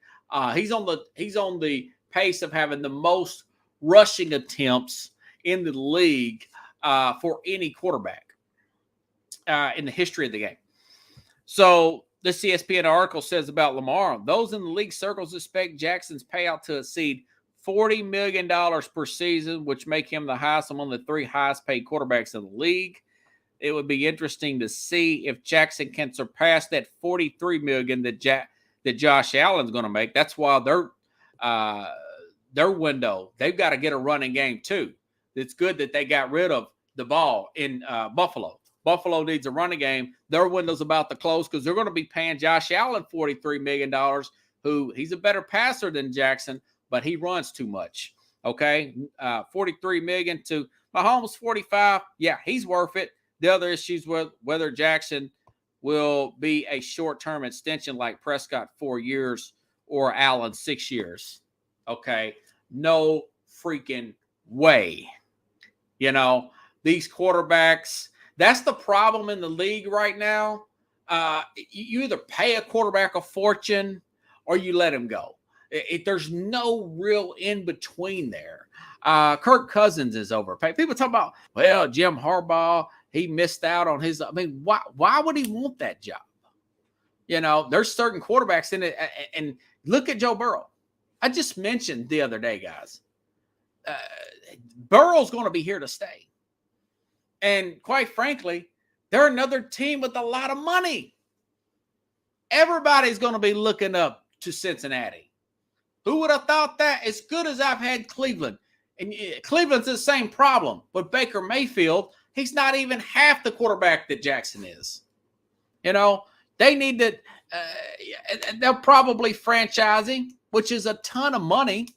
he's on the pace of having the most rushing attempts in the league for any quarterback in the history of the game. So this ESPN article says about Lamar, those in the league circles expect Jackson's payout to exceed $40 million per season, which make him the highest among the 3 highest paid quarterbacks in the league. It would be interesting to see if Jackson can surpass that $43 million that Josh Allen's going to make. That's why their window, they've got to get a running game too. It's good that they got rid of the ball in Buffalo. Buffalo needs a running game. Their window's about to close because they're going to be paying Josh Allen $43 million, who he's a better passer than Jackson, but he runs too much. Okay, $43 million to Mahomes, $45. Yeah, he's worth it. The other issues with whether Jackson will be a short-term extension like Prescott 4 years or Allen 6 years. Okay, no freaking way. You know, these quarterbacks, that's the problem in the league right now. You either pay a quarterback a fortune or you let him go. There's no real in between there. Kirk Cousins is overpaid. People talk about, well, Jim Harbaugh, he missed out on his. I mean, why would he want that job? You know, there's certain quarterbacks in it. And look at Joe Burrow. I just mentioned the other day, guys. Burrow's going to be here to stay. And quite frankly, they're another team with a lot of money. Everybody's going to be looking up to Cincinnati. Who would have thought that? As good as I've had Cleveland. And Cleveland's the same problem. But Baker Mayfield, he's not even half the quarterback that Jackson is. You know, they need to, they'll probably franchise him, which is a ton of money.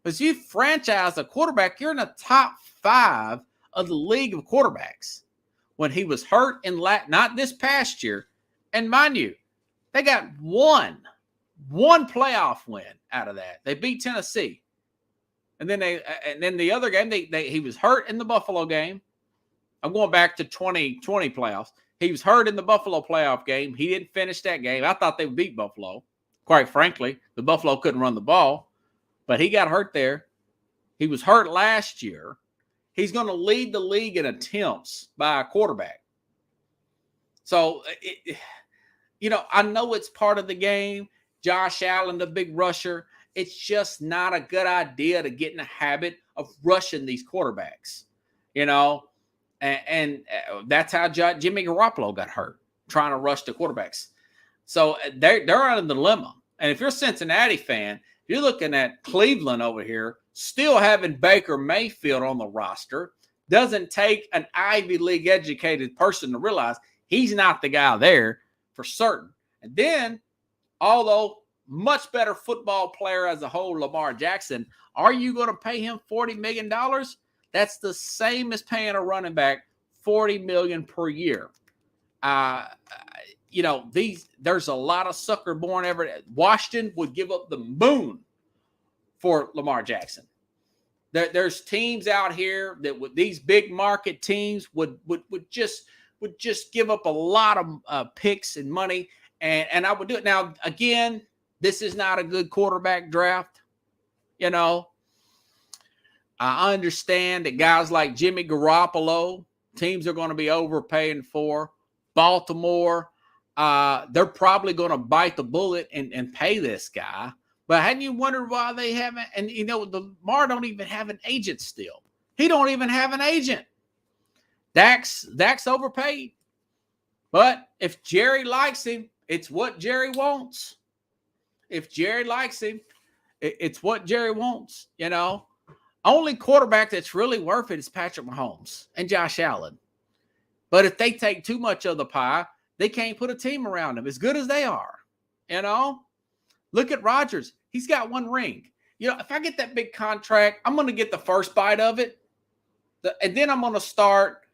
Because you franchise a quarterback, you're in the top 5 of the league of quarterbacks. When he was hurt in not this past year. And mind you, they got one playoff win out of that. They beat Tennessee. And then the other game, he was hurt in the Buffalo game. I'm going back to 2020 playoffs. He was hurt in the Buffalo playoff game. He didn't finish that game. I thought they would beat Buffalo. Quite frankly, the Buffalo couldn't run the ball, but he got hurt there. He was hurt last year. He's going to lead the league in attempts by a quarterback. So, I know it's part of the game. Josh Allen, the big rusher. It's just not a good idea to get in the habit of rushing these quarterbacks, and that's how Jimmy Garoppolo got hurt, trying to rush the quarterbacks. So they're in a dilemma. And if you're a Cincinnati fan, you're looking at Cleveland over here, still having Baker Mayfield on the roster. Doesn't take an Ivy League educated person to realize he's not the guy there for certain. And then, although much better football player as a whole, Lamar Jackson, are you going to pay him $40 million? That's the same as paying a running back $40 million per year. There's a lot of sucker born every day. Washington would give up the moon for Lamar Jackson. There's teams out here that these big market teams would just give up a lot of picks and money, and I would do it. Now, again, this is not a good quarterback draft. I understand that guys like Jimmy Garoppolo, teams are going to be overpaying for. Baltimore, they're probably going to bite the bullet and pay this guy. But hadn't you wondered why they haven't? And, the Lamar don't even have an agent still. He don't even have an agent. Dak's overpaid. But if Jerry likes him, it's what Jerry wants. If Jerry likes him, it's what Jerry wants, Only quarterback that's really worth it is Patrick Mahomes and Josh Allen. But if they take too much of the pie, they can't put a team around them as good as they are, Look at Rodgers. He's got 1 ring. If I get that big contract, I'm going to get the first bite of it. And then I'm going to start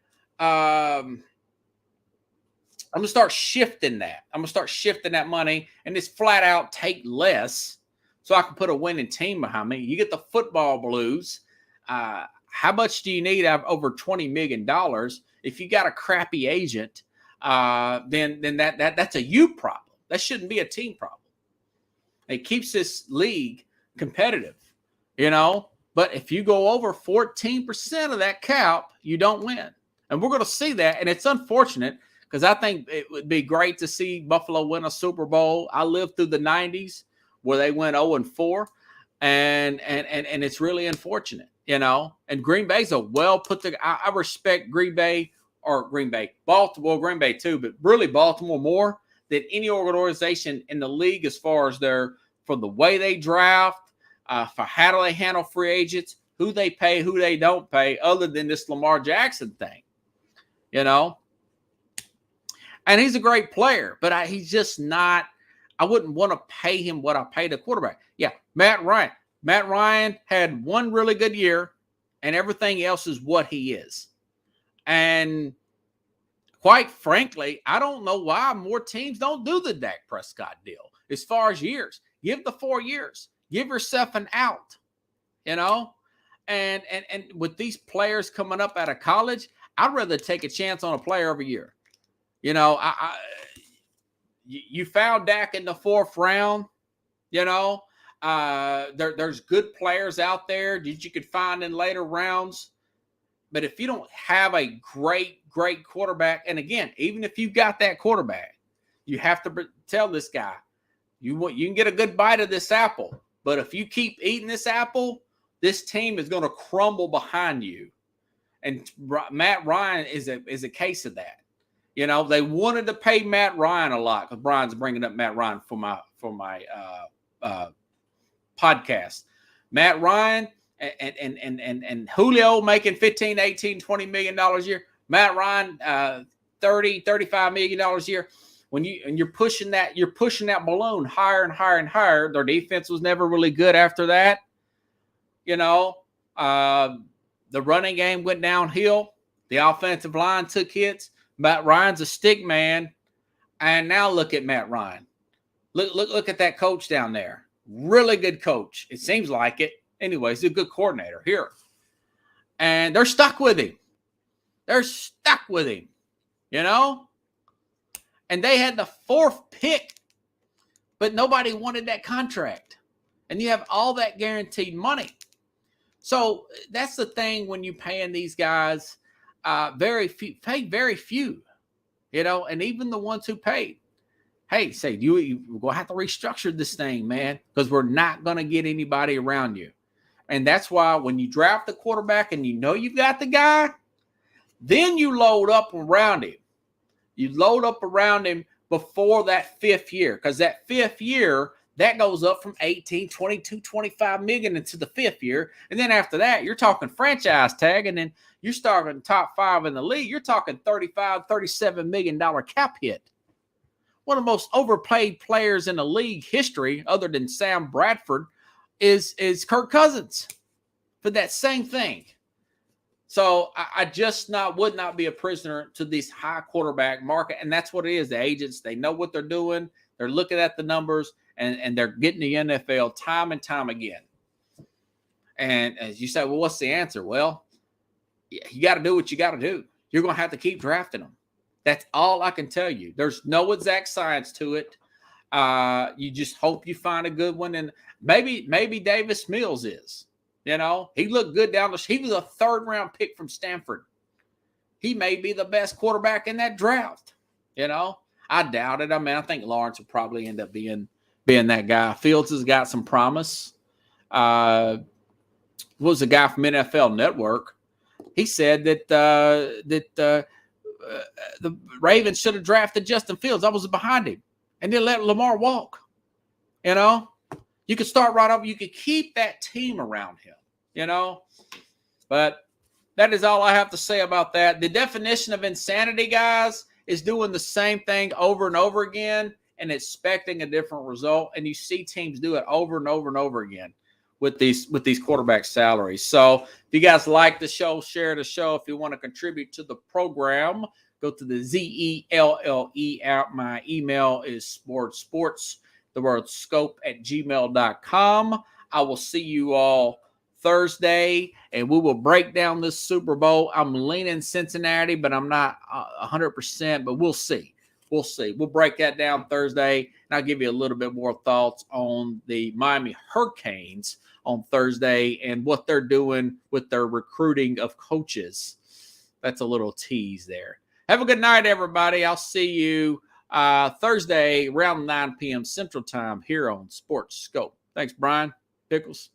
shifting that. I'm going to start shifting that money and just flat out take less so I can put a winning team behind me. You get the football blues. How much do you need? I have over $20 million. If you got a crappy agent, then that's a you problem. That shouldn't be a team problem. It keeps this league competitive, But if you go over 14% of that cap, you don't win. And we're going to see that. And it's unfortunate because I think it would be great to see Buffalo win a Super Bowl. I lived through the 90s where they went 0-4. And it's really unfortunate, And Green Bay's a well put together. I respect Green Bay, Baltimore, Green Bay too, but really Baltimore more than any organization in the league as far as from the way they draft, for how do they handle free agents, who they pay, who they don't pay, other than this Lamar Jackson thing, And he's a great player, but he's just not. I wouldn't want to pay him what I paid a quarterback. Yeah, Matt Ryan. Matt Ryan had one really good year, and everything else is what he is. And quite frankly, I don't know why more teams don't do the Dak Prescott deal as far as years. Give the 4 years. Give yourself an out, you know? And with these players coming up out of college, I'd rather take a chance on a player every year. You know, you found Dak in the 4th round, you know? There's good players out there that you could find in later rounds. But if you don't have a great quarterback, and again, even if you got that quarterback, you have to tell this guy, you can get a good bite of this apple. But if you keep eating this apple, this team is going to crumble behind you. And Matt Ryan is a case of that. You know, they wanted to pay Matt Ryan a lot because Brian's bringing up Matt Ryan for my podcast. Matt Ryan and Julio making $15, $18, $20 million a year. Matt Ryan, $30, $35 million a year. When you're pushing that balloon higher and higher and higher. Their defense was never really good after that. You know, the running game went downhill. The offensive line took hits. Matt Ryan's a stick man. And now look at Matt Ryan. Look at that coach down there. Really good coach. It seems like it. Anyways, he's a good coordinator here. And they're stuck with him. You know? And they had the 4th pick, but nobody wanted that contract. And you have all that guaranteed money. So that's the thing when you're paying these guys, very few, you know, and even the ones who paid. Hey, say, we're going to have to restructure this thing, man, because we're not going to get anybody around you. And that's why when you draft the quarterback and you know you've got the guy, then you load up around him. You load up around him before that 5th year, because that 5th year, that goes up from 18, 22, 25 million into the 5th year. And then after that, you're talking franchise tag, and then you're starting top 5 in the league. You're talking $35, $37 million cap hit. One of the most overpaid players in the league history, other than Sam Bradford, is Kirk Cousins for that same thing. So I just would not be a prisoner to this high quarterback market. And that's what it is. The agents, they know what they're doing. They're looking at the numbers, and they're getting the NFL time and time again. And as you say, well, what's the answer? Well, you got to do what you got to do. You're going to have to keep drafting them. That's all I can tell you. There's no exact science to it. You just hope you find a good one. And maybe Davis Mills is. You know, he looked good down the – he was a 3rd-round pick from Stanford. He may be the best quarterback in that draft. You know, I doubt it. I mean, I think Lawrence will probably end up being that guy. Fields has got some promise. Was a guy from NFL Network. He said that the Ravens should have drafted Justin Fields. I was behind him. And then let Lamar walk. You know? You could start right off. You could keep that team around him, you know. But that is all I have to say about that. The definition of insanity, guys, is doing the same thing over and over again and expecting a different result. And you see teams do it over and over and over again with these quarterback salaries. So if you guys like the show, share the show. If you want to contribute to the program, go to the ZELLE app. My email is sports. The word scope at gmail.com. I will see you all Thursday, and we will break down this Super Bowl. I'm leaning Cincinnati, but I'm not 100%, but we'll see. We'll break that down Thursday, and I'll give you a little bit more thoughts on the Miami Hurricanes on Thursday and what they're doing with their recruiting of coaches. That's a little tease there. Have a good night, everybody. I'll see you Thursday around 9 p.m. Central Time here on SportsSkope. Thanks, Brian Pickles.